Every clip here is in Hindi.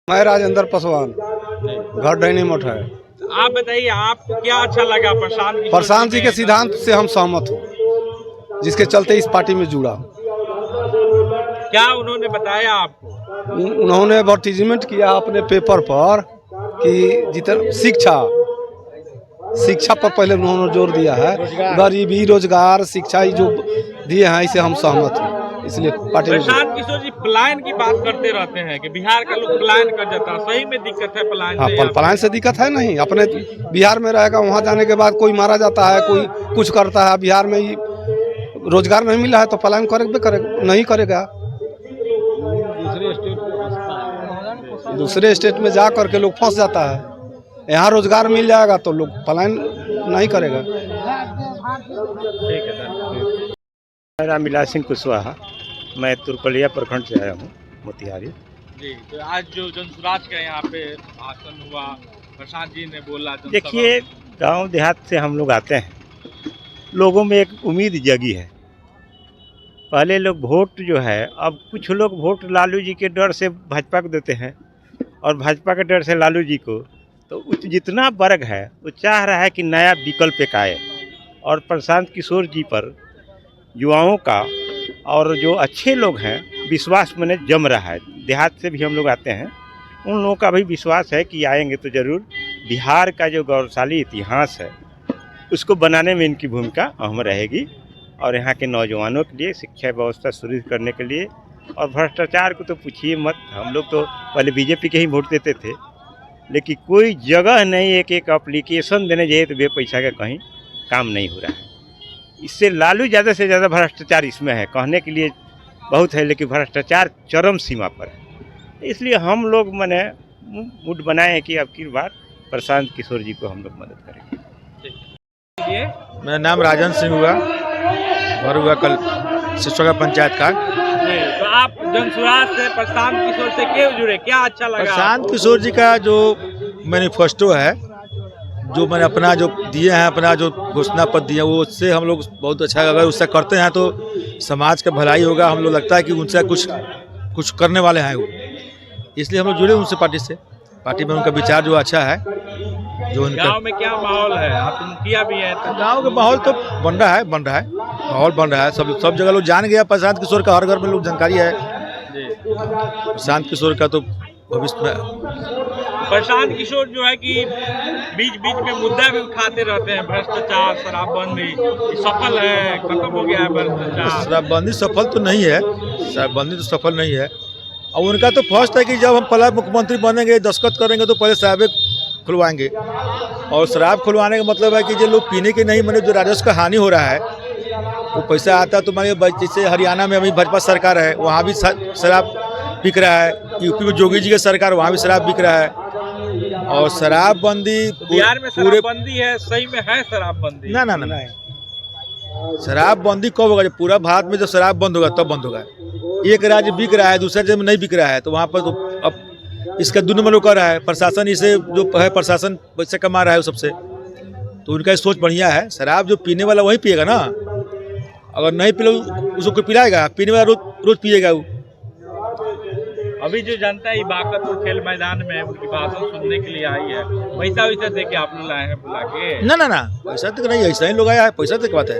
मैं राजेंद्र पासवान, घर डैनी मठ है। आप बताइए, आपको क्या अच्छा लगा प्रशांत जी के सिद्धांत से हम सहमत हूँ, जिसके चलते इस पार्टी में जुड़ा। क्या उन्होंने बताया आपको? उन्होंने एडवर्टीजमेंट किया अपने पेपर पर कि जितना शिक्षा पर पहले उन्होंने जोर दिया है। गरीबी, रोजगार, शिक्षा जो दिए हैं, इसे हम सहमत हैं। इसलिए पार्टी में प्रशांत किशोर जी पलायन की बात करते रहते हैं कि बिहार का लोग पलायन कर जाता है। सही में दिक्कत है पलायन से? पलायन से दिक्कत है नहीं। अपने बिहार में रहेगा, वहाँ जाने के बाद कोई मारा जाता है, कोई कुछ करता है। बिहार में ही रोजगार नहीं मिला है तो पलायन करेगा नहीं करेगा। दूसरे स्टेट में जा करके लोग फंस जाता है। यहाँ रोजगार मिल जाएगा तो लोग पलायन नहीं करेगा। मेरा मिला सिंह कुशवाहा, मैं तुरकलिया प्रखंड से आया हूँ, मोतिहारी जी। तो आज जो जनसुराज का यहाँ पे भाषण हुआ, प्रशांत जी ने बोला, देखिए गांव देहात से हम लोग आते हैं, लोगों में एक उम्मीद जगी है। पहले लोग वोट जो है, अब कुछ लोग वोट लालू जी के डर से भाजपा को देते हैं और भाजपा के डर से लालू जी को। तो जितना वर्ग है वो चाह रहा है कि नया विकल्प एक आए, और प्रशांत किशोर जी पर युवाओं का और जो अच्छे लोग हैं विश्वास मैंने जम रहा है। देहात से भी हम लोग आते हैं, उन लोगों का भी विश्वास है कि आएंगे तो ज़रूर बिहार का जो गौरवशाली इतिहास है उसको बनाने में इनकी भूमिका अहम रहेगी। और यहाँ के नौजवानों के लिए शिक्षा व्यवस्था सुदृढ़ करने के लिए, और भ्रष्टाचार को तो पूछिए मत। हम लोग तो पहले बीजेपी के ही वोट देते थे, लेकिन कोई जगह नहीं, एक एप्लीकेशन देने जाइए तो बे पैसा का कहीं काम नहीं हो रहा है। इससे लालू ज़्यादा से ज़्यादा भ्रष्टाचार इसमें है। कहने के लिए बहुत है, लेकिन भ्रष्टाचार चरम सीमा पर है। इसलिए हम लोग मैंने मूड बनाए हैं कि अब की बार प्रशांत किशोर जी को हम लोग मदद करेंगे। मेरा नाम राजन सिंह हुआ, घर हुआ कल सिसोगा पंचायत का। तो आप जनसुराज से प्रशांत किशोर से क्यों जुड़े, क्या अच्छा लगा? प्रशांत किशोर जी का जो मैनिफेस्टो है, जो मैंने अपना जो दिए हैं, अपना जो घोषणा पत्र दिए हैं, वो उससे हम लोग बहुत अच्छा, अगर उससे करते हैं तो समाज का भलाई होगा। हम लोग लगता है कि उनसे कुछ करने वाले हैं वो, इसलिए हम लोग जुड़े उनसे। पार्टी में उनका विचार जो अच्छा है। जो उनका गाँव में क्या माहौल है? आप मुखिया भी है तो गाँव का माहौल तो बन रहा है, माहौल बन रहा है। सब जगह लोग जान गया प्रशांत किशोर का, हर घर में लोग जानकारी है प्रशांत किशोर का। तो भविष्य में प्रशांत किशोर जो है कि बीच में मुद्दा भी उठाते रहते हैं, भ्रष्टाचार, शराबबंदी सफल है, खत्म हो गया है भ्रष्टाचार। शराबबंदी सफल तो नहीं है, सफल नहीं है। और उनका तो फर्स्ट है कि जब हम पहला मुख्यमंत्री बनेंगे, दस्तखत करेंगे तो पहले शराबें खुलवाएंगे। और शराब खुलवाने का मतलब है कि जो लोग पीने के नहीं, जो राजस्व का हानि हो रहा है, वो पैसा आता है। तो मानिए जैसे हरियाणा में अभी भाजपा सरकार है, वहाँ भी शराब बिक रहा है। यूपी में योगी जी की सरकार, वहाँ भी शराब बिक रहा है। और शराबबंदी बिहार में शराबबंदी है, सही में है शराबबंदी? ना, शराबबंदी कब होगा? जब पूरा भारत में जब शराब बंद होगा तब बंद होगा। एक राज्य बिक रहा है, दूसरे राज्य में नहीं बिक रहा है, तो वहाँ पर तो अब इसका दुनू में कर रहा है प्रशासन। इसे जो है प्रशासन पैसा कमा रहा है सबसे, तो उनका सोच बढ़िया है। शराब जो पीने वाला वही पिएगा ना, अगर नहीं पिला उसको पिलाएगा, पीने वाला रोज पिएगा वो। अभी जो जनता है बाकतपुर खेल मैदान में उनकी भाषण सुनने के लिए आई है, पैसा दे के आप लोग लाए हैं बुला के? ना, पैसा तक नहीं, ऐसा ही लोग आया है। पैसा तक बात है,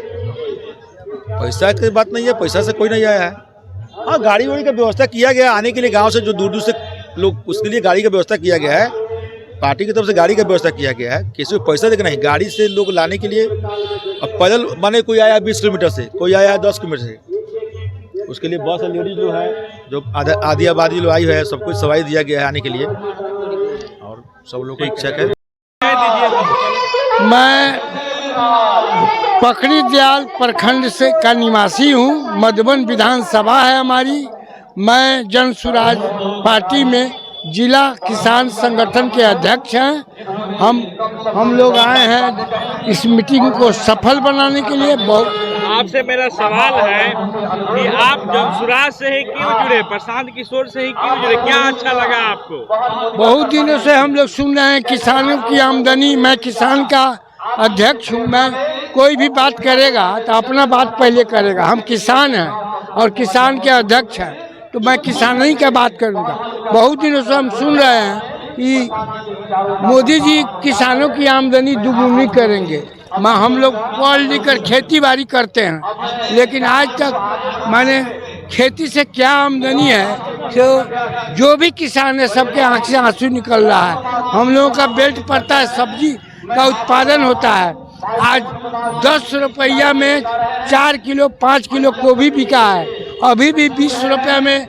पैसा की बात नहीं है, पैसा से कोई नहीं आया है। हाँ, गाड़ी वाड़ी का व्यवस्था किया गया आने के लिए, गांव से जो दूर से लोग, उसके लिए गाड़ी का व्यवस्था किया गया है। पार्टी की तरफ से गाड़ी का व्यवस्था किया गया है। किसी को पैसा देकर नहीं, गाड़ी से लोग लाने के लिए। अब पैदल माने कोई आया 20 किलोमीटर से, कोई आया 10 किलोमीटर से, उसके लिए बस और लेडीज जो है, जो आधी आबादी लोग आई है, सब कुछ सवारी दिया गया है आने के लिए। और सब लोग को इच्छा है। मैं पकड़ी दयाल प्रखंड से का निवासी हूँ। मधुबन विधानसभा है हमारी। मैं जनसुराज पार्टी में जिला किसान संगठन के अध्यक्ष हैं। हम लोग आए हैं इस मीटिंग को सफल बनाने के लिए। आपसे मेरा सवाल है कि आप जनसुराज से ही क्यों जुड़े, प्रशांत किशोर से ही क्यों जुड़े, क्या अच्छा लगा आपको? बहुत दिनों से हम लोग सुन रहे हैं किसानों की आमदनी। मैं किसान का अध्यक्ष हूँ। मैं कोई भी बात करेगा तो अपना बात पहले करेगा। हम किसान हैं और किसान के अध्यक्ष हैं, तो तो मैं किसानी का बात करूँगा। बहुत दिनों से हम सुन रहे हैं कि मोदी जी किसानों की आमदनी दुगुनी करेंगे। हम लोग पढ़ लिख कर खेती बाड़ी करते हैं, लेकिन आज तक मैंने खेती से क्या आमदनी है, तो जो भी किसान है सबके आँख से आंसू निकल रहा है। हम लोगों का बेल्ट पड़ता है, सब्जी का उत्पादन होता है। आज 10 रुपया में 4 किलो 5 किलो गोभी बिका है, अभी भी 20 रुपया में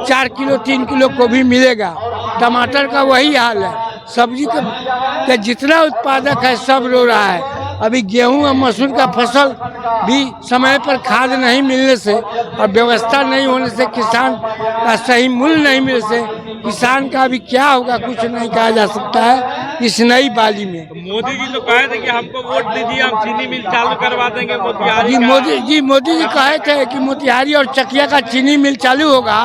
4 किलो 3 किलो गोभी मिलेगा। टमाटर का वही हाल है। सब्जी का जितना उत्पादक है सब रो रहा है। अभी गेहूं और मसूर का फसल भी समय पर खाद नहीं मिलने से और व्यवस्था नहीं होने से, किसान का सही मूल्य नहीं मिलने से किसान का अभी क्या होगा कुछ नहीं कहा जा सकता है इस नई बाली में। तो मोदी जी तो कहे थे कि हमको वोट दीजिए, हम चीनी मिल चालू करवा देंगे मोतिहारी जी। का। मोदी जी कहे थे कि मोतिहारी और चकिया का चीनी मिल चालू होगा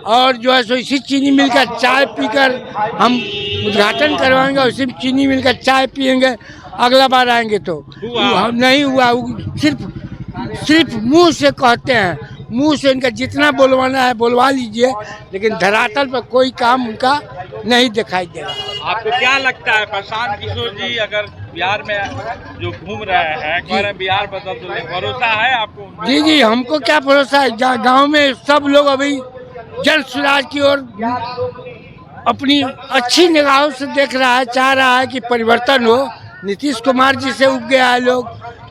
और जो है सो इसी चीनी मिल का चाय पीकर हम उद्घाटन करवाएंगे और इसी चीनी मिल का चाय पियेंगे। अगला बार आएंगे तो नहीं हुआ। सिर्फ मुंह से कहते हैं, मुंह से इनका जितना बोलवाना है बोलवा लीजिए, लेकिन धरातल पर कोई काम उनका नहीं दिखाई देगा। आपको क्या लगता है प्रशांत किशोर जी अगर बिहार में जो घूम रहे हैं, कह रहे हैं बिहार बदल देंगे, भरोसा है आपको? जी, हमको क्या भरोसा है। गांव में सब लोग अभी जन स्वराज की ओर अपनी अच्छी निगाहों से देख रहा है, चाह रहा है कि परिवर्तन हो। नीतीश कुमार जी से उब गया है लोग,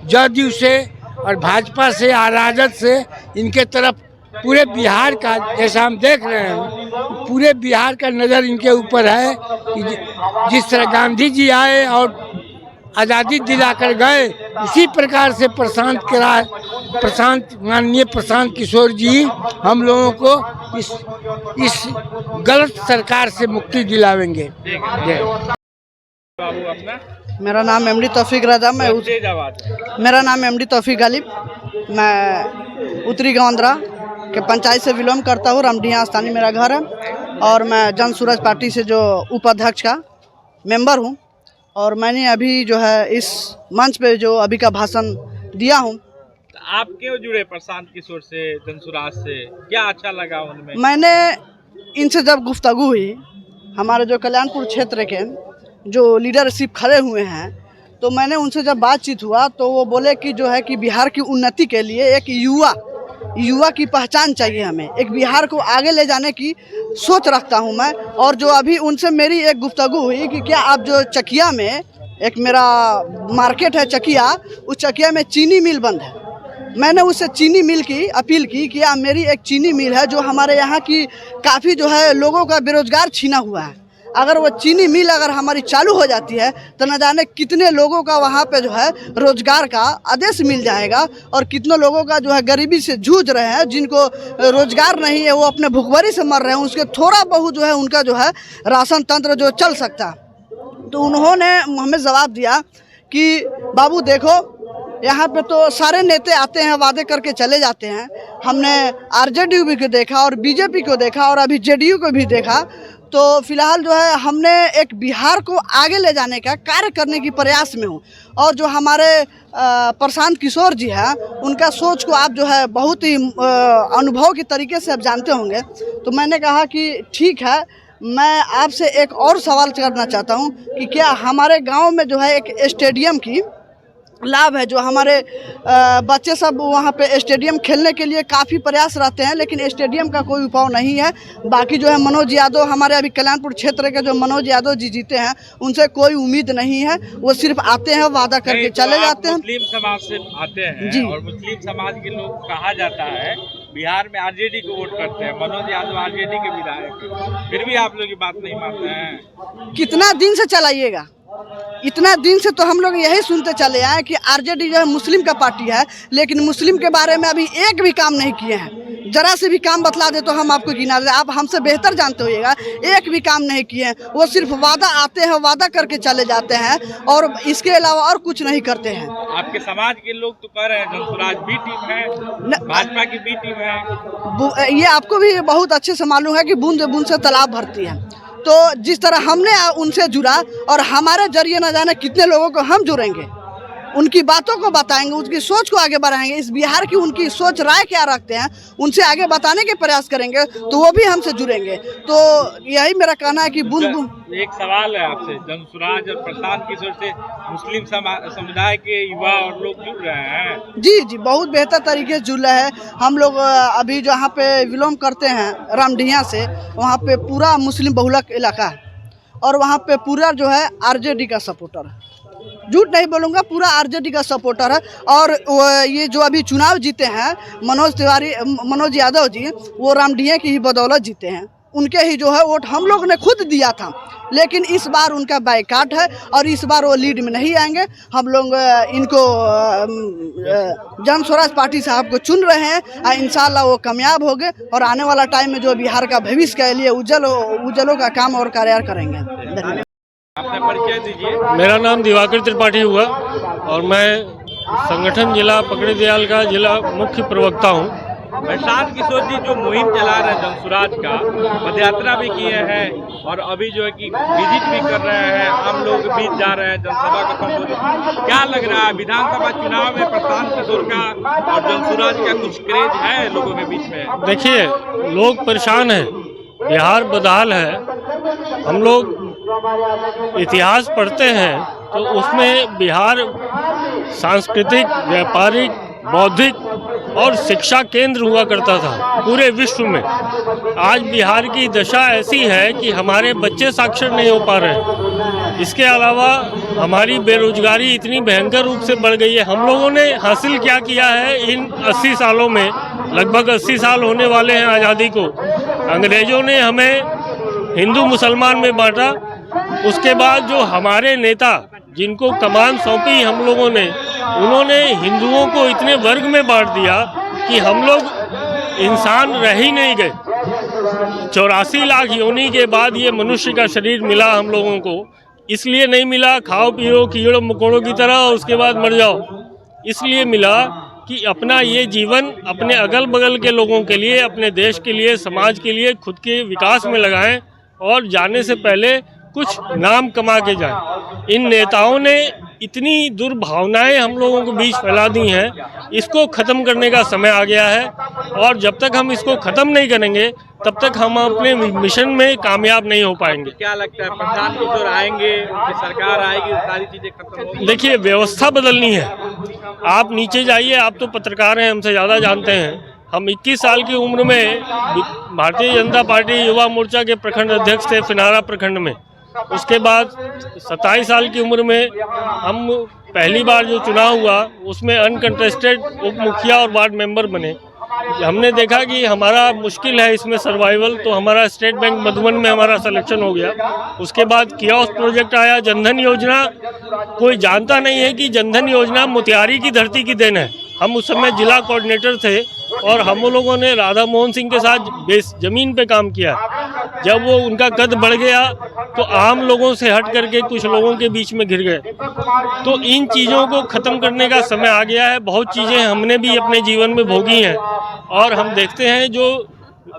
जदयू से और भाजपा से, राजद से। इनके तरफ पूरे बिहार का, जैसा हम देख रहे हैं, पूरे बिहार का नज़र इनके ऊपर है कि जिस तरह गांधी जी आए और आज़ादी दिलाकर गए, उसी प्रकार से माननीय प्रशांत किशोर जी हम लोगों को इस गलत सरकार से मुक्ति दिलावेंगे। बाबू अपना? मेरा नाम एमडी तौफीक रजा। मेरा नाम एमडी तौफीक गालिब। मैं उत्तरी गांवंद्रा के पंचायत से विलोम करता हूँ। रामडीहा स्थानीय मेरा घर है और मैं जन सूरज पार्टी से जो उपाध्यक्ष का मेंबर हूँ। और मैंने अभी जो है इस मंच पे जो अभी का भाषण दिया हूँ। आप क्यों जुड़े प्रशांत किशोर से, जनसुराज से? क्या अच्छा लगा उनमें? मैंने इनसे जब गुफ्तगू हुई, हमारे जो कल्याणपुर क्षेत्र के जो लीडरशिप खड़े हुए हैं, तो मैंने उनसे जब बातचीत हुआ तो वो बोले कि जो है कि बिहार की उन्नति के लिए एक युवा की पहचान चाहिए हमें, एक बिहार को आगे ले जाने की सोच रखता हूं मैं। और जो अभी उनसे मेरी एक गुफ्तगू हुई कि क्या आप जो चकिया में, एक मेरा मार्केट है चकिया, उस चकिया में चीनी मिल बंद है। मैंने उससे चीनी मिल की अपील की कि आप, मेरी एक चीनी मिल है जो हमारे यहाँ की काफ़ी जो है लोगों का बेरोजगार छीना हुआ है। अगर वो चीनी मिल अगर हमारी चालू हो जाती है तो न जाने कितने लोगों का वहाँ पे जो है रोजगार का आदेश मिल जाएगा और कितने लोगों का जो है गरीबी से जूझ रहे हैं, जिनको रोजगार नहीं है, वो अपने भुखमरी से मर रहे हैं, उसके थोड़ा बहुत जो है उनका जो है राशन तंत्र जो चल सकता। तो उन्होंने हमें जवाब दिया कि बाबू देखो, यहाँ पे तो सारे नेता आते हैं, वादे करके चले जाते हैं। हमने आरजेडी भी को देखा और बीजेपी को देखा और अभी जेडीयू को भी देखा। तो फिलहाल जो है हमने एक बिहार को आगे ले जाने का कार्य करने की प्रयास में हूँ। और जो हमारे प्रशांत किशोर जी हैं, उनका सोच को आप जो है बहुत ही अनुभव के तरीके से आप जानते होंगे। तो मैंने कहा कि ठीक है, मैं आपसे एक और सवाल करना चाहता हूँ कि क्या हमारे गांव में जो है एक स्टेडियम की लाभ है। जो हमारे बच्चे सब वहाँ पे स्टेडियम खेलने के लिए काफ़ी प्रयास रहते हैं, लेकिन स्टेडियम का कोई उपाय नहीं है। बाकी जो है मनोज यादव, हमारे अभी कल्याणपुर क्षेत्र के जो मनोज यादव जी जीते हैं, उनसे कोई उम्मीद नहीं है। वो सिर्फ आते हैं, वादा करके चले जाते हैं। मुस्लिम समाज से आते हैं जी। और मुस्लिम समाज के लोग, कहा जाता है बिहार में आरजेडी को वोट करते हैं। मनोज यादव आरजेडी के विधायक, फिर भी आप लोग की बात नहीं मानते हैं। कितना दिन से चलाइएगा? इतना दिन से तो हम लोग यही सुनते चले आए कि आरजेडी जो है मुस्लिम का पार्टी है, लेकिन मुस्लिम के बारे में अभी एक भी काम नहीं किए हैं। जरा से भी काम बतला दे तो हम आपको गिना दे, आप हमसे बेहतर जानते होइएगा। एक भी काम नहीं किए हैं, वो सिर्फ वादा आते हैं, वादा करके चले जाते हैं और इसके अलावा और कुछ नहीं करते हैं। आपके समाज के लोग तो कह रहे हैं जनसुराज बी टीम है, भाजपा की बी टीम है। ये आपको भी बहुत अच्छे से मालूम है कि बूंद बूंद से तालाब भरती है। तो जिस तरह हमने उनसे जुड़ा और हमारे जरिए न जाने कितने लोगों को हम जुड़ेंगे, उनकी बातों को बताएंगे, उनकी सोच को आगे बढ़ाएंगे। इस बिहार की उनकी सोच राय क्या रखते हैं उनसे आगे बताने के प्रयास करेंगे तो वो भी हमसे जुड़ेंगे। तो यही मेरा कहना है कि बूंद बूंद। एक सवाल है आपसे, जनसुराज और प्रशांत किशोर से मुस्लिम समुदाय के युवा और लोग जुड़ रहे हैं? जी जी, बहुत बेहतर तरीके से जुड़ रहे हैं। हम लोग अभी जहाँ पे बिलोंग करते हैं रामडीहा से, वहाँ पे पूरा मुस्लिम बहुलक इलाका है और वहाँ पे पूरा जो है आरजेडी का सपोर्टर है। झूठ नहीं बोलूँगा, पूरा आरजेडी का सपोर्टर है। और ये जो अभी चुनाव जीते हैं मनोज यादव जी, वो रामडीहा की ही बदौलत जीते हैं। उनके ही जो है वोट हम लोग ने खुद दिया था, लेकिन इस बार उनका बाइकाट है और इस बार वो लीड में नहीं आएंगे। हम लोग इनको जन स्वराज पार्टी साहब को चुन रहे हैं। इंशाल्लाह वो कामयाब होंगे और आने वाला टाइम में जो बिहार का भविष्य के लिए उज्जवलों का काम और कार्य करेंगे। धन्यवाद। अपना परिचय दीजिए। मेरा नाम दिवाकर त्रिपाठी हुआ और मैं संगठन जिला पकड़ी दयाल का जिला मुख्य प्रवक्ता हूँ। प्रशांत किशोर जी जो मुहिम चला रहे हैं जनसुराज का, पदयात्रा भी किए हैं और अभी जो है कि विजिट भी कर रहे हैं, आम लोग के बीच जा रहे हैं, जनसभा को संबोधित। क्या लग रहा है विधानसभा चुनाव में प्रशांत किशोर का और जनसुराज का कुछ क्रेज है लोगों के बीच में? देखिए, लोग परेशान हैं, बिहार बदहाल है। हम लोग इतिहास पढ़ते हैं तो उसमें बिहार सांस्कृतिक, व्यापारिक, बौद्धिक और शिक्षा केंद्र हुआ करता था पूरे विश्व में। आज बिहार की दशा ऐसी है कि हमारे बच्चे साक्षर नहीं हो पा रहे हैं। इसके अलावा हमारी बेरोजगारी इतनी भयंकर रूप से बढ़ गई है। हम लोगों ने हासिल क्या किया है इन 80 सालों में? लगभग 80 साल होने वाले हैं आज़ादी को। अंग्रेज़ों ने हमें हिंदू मुसलमान में बांटा। उसके बाद जो हमारे नेता जिनको कमान सौंपी हम लोगों ने, उन्होंने हिंदुओं को इतने वर्ग में बांट दिया कि हम लोग इंसान रह ही नहीं गए। 84 लाख योनि के बाद ये मनुष्य का शरीर मिला हम लोगों को। इसलिए नहीं मिला खाओ पियो कीड़ों मकोड़ों की तरह और उसके बाद मर जाओ। इसलिए मिला कि अपना ये जीवन अपने अगल बगल के लोगों के लिए, अपने देश के लिए, समाज के लिए, खुद के विकास में लगाएं और जाने से पहले कुछ नाम कमा के जाएं। इन नेताओं ने इतनी दुर्भावनाएं हम लोगों के बीच फैला दी हैं, इसको ख़त्म करने का समय आ गया है। और जब तक हम इसको ख़त्म नहीं करेंगे तब तक हम अपने मिशन में कामयाब नहीं हो पाएंगे। क्या लगता है प्रशांत किशोर आएंगे, उनकी सरकार आएगी, सारी चीज़ें खत्म होंगी? देखिए, व्यवस्था बदलनी है। आप नीचे जाइए, आप तो पत्रकार हैं, हमसे ज़्यादा जानते हैं। हम 21 साल की उम्र में भारतीय जनता पार्टी युवा मोर्चा के प्रखंड अध्यक्ष थे फिनारा प्रखंड में। उसके बाद 27 साल की उम्र में हम पहली बार जो चुनाव हुआ उसमें अनकंटेस्टेड उप मुखिया और वार्ड मेंबर बने। हमने देखा कि हमारा मुश्किल है इसमें सर्वाइवल, तो हमारा स्टेट बैंक मधुबन में हमारा सिलेक्शन हो गया। उसके बाद कियोस्क प्रोजेक्ट आया, जनधन योजना। कोई जानता नहीं है कि जनधन योजना मोतिहारी की धरती की देन है। हम उस समय जिला कोऑर्डिनेटर थे और हम लोगों ने राधा मोहन सिंह के साथ बेस ज़मीन पे काम किया। जब वो उनका कद बढ़ गया तो आम लोगों से हट करके कुछ लोगों के बीच में घिर गए। तो इन चीज़ों को ख़त्म करने का समय आ गया है। बहुत चीज़ें हमने भी अपने जीवन में भोगी हैं और हम देखते हैं जो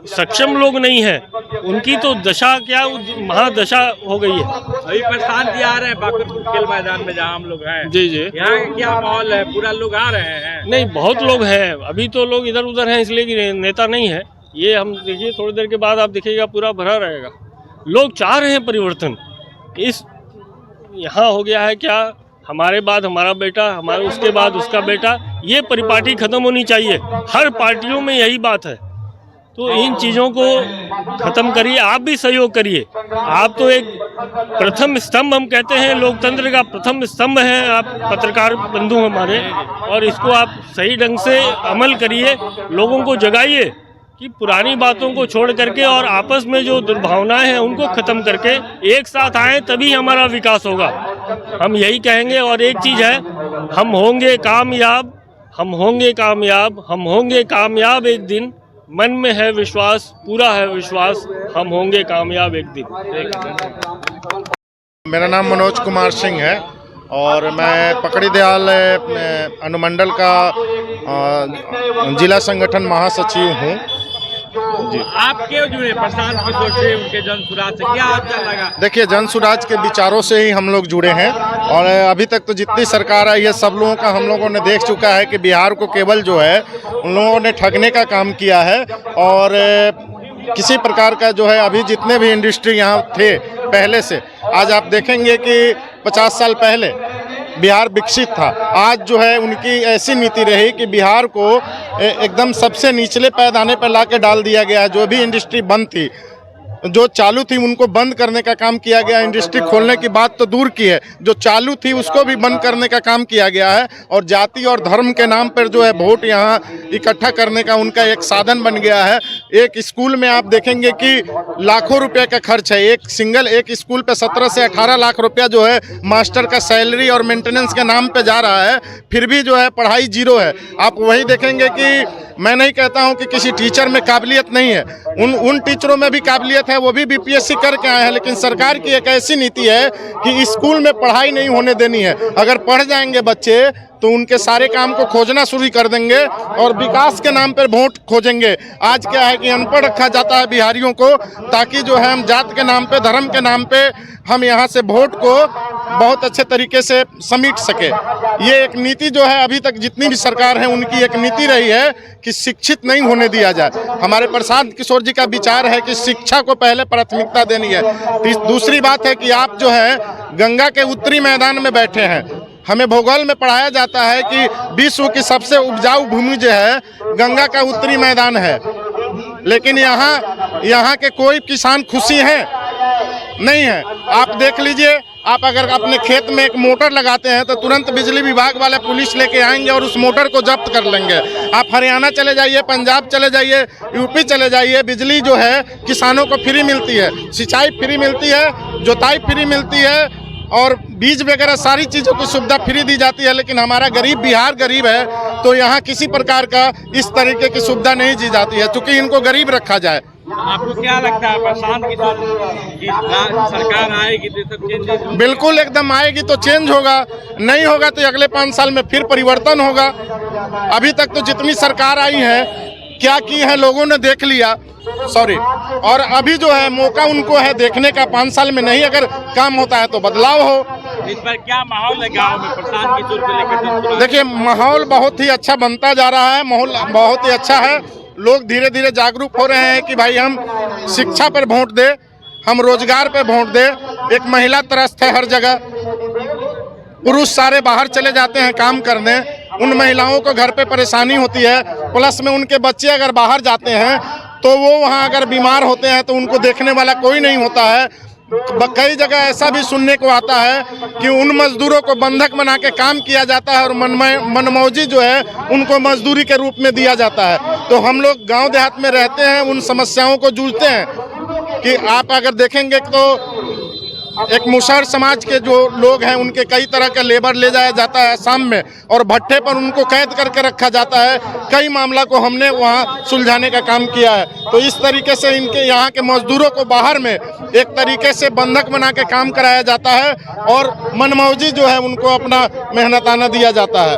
सक्षम लोग नहीं हैं उनकी तो दशा क्या महादशा हो गई है। अभी प्रशांत जी आ रहे हैं बाकरपुर खेल मैदान में जहाँ हम लोग हैं। जी जी, यहाँ क्या माहौल है? पूरा लोग आ रहे हैं? नहीं, बहुत लोग हैं। अभी तो लोग इधर उधर हैं इसलिए कि नेता नहीं है। ये हम देखिए थोड़ी देर के बाद आप देखिएगा पूरा भरा रहेगा। लोग चाह रहे हैं परिवर्तन। इस यहाँ हो गया है क्या, हमारे बाद हमारा बेटा, हमारे उसके बाद उसका बेटा, ये परिपाटी खत्म होनी चाहिए। हर पार्टियों में यही बात है। तो इन चीज़ों को ख़त्म करिए, आप भी सहयोग करिए। आप तो एक प्रथम स्तंभ हम कहते हैं, लोकतंत्र का प्रथम स्तंभ है आप पत्रकार बंधु हमारे, और इसको आप सही ढंग से अमल करिए। लोगों को जगाइए कि पुरानी बातों को छोड़ करके और आपस में जो दुर्भावनाएं हैं उनको ख़त्म करके एक साथ आएँ, तभी हमारा विकास होगा। हम यही कहेंगे। और एक चीज़ है, हम होंगे कामयाब, हम होंगे कामयाब, हम होंगे कामयाब एक दिन। मन में है विश्वास, पूरा है विश्वास, हम होंगे कामयाब एक दिन। मेरा नाम मनोज कुमार सिंह है और मैं पकड़ी दयाल अनुमंडल का जिला संगठन महासचिव हूँ। आप क्यों जुड़े प्रशांत किशोर से, उनके जनसुराज से, क्या अच्छा लगा? देखिए, जनसुराज के विचारों से ही हम लोग जुड़े हैं और अभी तक तो जितनी सरकार आई है सब लोगों का हम लोगों ने देख चुका है कि बिहार को केवल जो है उन लोगों ने ठगने का काम किया है। और किसी प्रकार का जो है अभी जितने भी इंडस्ट्री यहाँ थे पहले से, आज आप देखेंगे कि 50 साल पहले बिहार विकसित था। आज जो है उनकी ऐसी नीति रही कि बिहार को एकदम सबसे निचले पैदाने पर ला के डाल दिया गया है। जो भी इंडस्ट्री बंद थी, जो चालू थी, उनको बंद करने का काम किया गया। इंडस्ट्री खोलने की बात तो दूर की है, जो चालू थी उसको भी बंद करने का काम किया गया है। और जाति और धर्म के नाम पर जो है वोट यहाँ इकट्ठा करने का उनका एक साधन बन गया है। एक स्कूल में आप देखेंगे कि लाखों रुपए का खर्च है। एक स्कूल पे 17 से 18 लाख रुपया जो है मास्टर का सैलरी और मेंटेनेंस के नाम पे जा रहा है, फिर भी जो है पढ़ाई जीरो है। आप वही देखेंगे कि मैं नहीं कहता हूं कि किसी टीचर में काबिलियत नहीं है, उन टीचरों में भी काबिलियत है, वो भी बीपीएससी करके आए हैं। लेकिन सरकार की एक ऐसी नीति है कि स्कूल में पढ़ाई नहीं होने देनी है। अगर पढ़ जाएंगे बच्चे तो उनके सारे काम को खोजना शुरू कर देंगे और विकास के नाम पर वोट खोजेंगे। आज क्या है कि अनपढ़ रखा जाता है बिहारियों को, ताकि जो है हम जात के नाम पे, धर्म के नाम पे हम यहाँ से वोट को बहुत अच्छे तरीके से समेट सके। ये एक नीति जो है अभी तक जितनी भी सरकार है उनकी एक नीति रही है कि शिक्षित नहीं होने दिया जाए। हमारे प्रशांत किशोर जी का विचार है कि शिक्षा को पहले प्राथमिकता देनी है। दूसरी बात है कि आप जो है गंगा के उत्तरी मैदान में बैठे हैं। हमें भूगोल में पढ़ाया जाता है कि विश्व की सबसे उपजाऊ भूमि जो है गंगा का उत्तरी मैदान है, लेकिन यहाँ के कोई किसान खुशी हैं नहीं है। आप देख लीजिए, आप अगर अपने खेत में एक मोटर लगाते हैं तो तुरंत बिजली विभाग वाले पुलिस लेके आएंगे और उस मोटर को जब्त कर लेंगे। आप हरियाणा चले जाइए, पंजाब चले जाइए, यूपी चले जाइए, बिजली जो है किसानों को फ्री मिलती है, सिंचाई फ्री मिलती है, जोताई फ्री मिलती है और बीज वगैरह सारी चीज़ों की सुविधा फ्री दी जाती है। लेकिन हमारा गरीब बिहार गरीब है तो यहाँ किसी प्रकार का इस तरीके की सुविधा नहीं दी जाती है, क्योंकि इनको गरीब रखा जाए। आपको क्या लगता है प्रशांत किशोर की सरकार आएगी तो सब चेंज होगा? बिल्कुल एकदम आएगी तो चेंज होगा, नहीं होगा तो अगले 5 साल में फिर परिवर्तन होगा। अभी तक तो जितनी सरकार आई है क्या की है लोगों ने देख लिया, और अभी जो है मौका उनको है देखने का। 5 साल में नहीं अगर काम होता है तो बदलाव हो। इस पर क्या माहौल है गाँव में प्रशांत किशोर को लेकर? देखिए, माहौल बहुत ही अच्छा बनता जा रहा है, माहौल बहुत ही अच्छा है। लोग धीरे धीरे जागरूक हो रहे हैं कि भाई हम शिक्षा पर वोट दे, हम रोजगार पर वोट दे। एक महिला त्रस्त है हर जगह, पुरुष सारे बाहर चले जाते हैं काम करने, उन महिलाओं को घर पे परेशानी होती है। प्लस में उनके बच्चे अगर बाहर जाते हैं तो वो वहाँ अगर बीमार होते हैं तो उनको देखने वाला कोई नहीं होता है। कई जगह ऐसा भी सुनने को आता है कि उन मजदूरों को बंधक बना के काम किया जाता है और मनमौजी जो है उनको मजदूरी के रूप में दिया जाता है। तो हम लोग गांव देहात में रहते हैं, उन समस्याओं को जूझते हैं कि आप अगर देखेंगे तो एक मुसहर समाज के जो लोग हैं उनके कई तरह का लेबर ले जाया जाता है आसाम में और भट्टे पर उनको कैद करके रखा जाता है। कई मामला को हमने वहाँ सुलझाने का काम किया है। तो इस तरीके से इनके यहाँ के मजदूरों को बाहर में एक तरीके से बंधक बना के काम कराया जाता है और मनमौजी जो है उनको अपना मेहनताना दिया जाता है।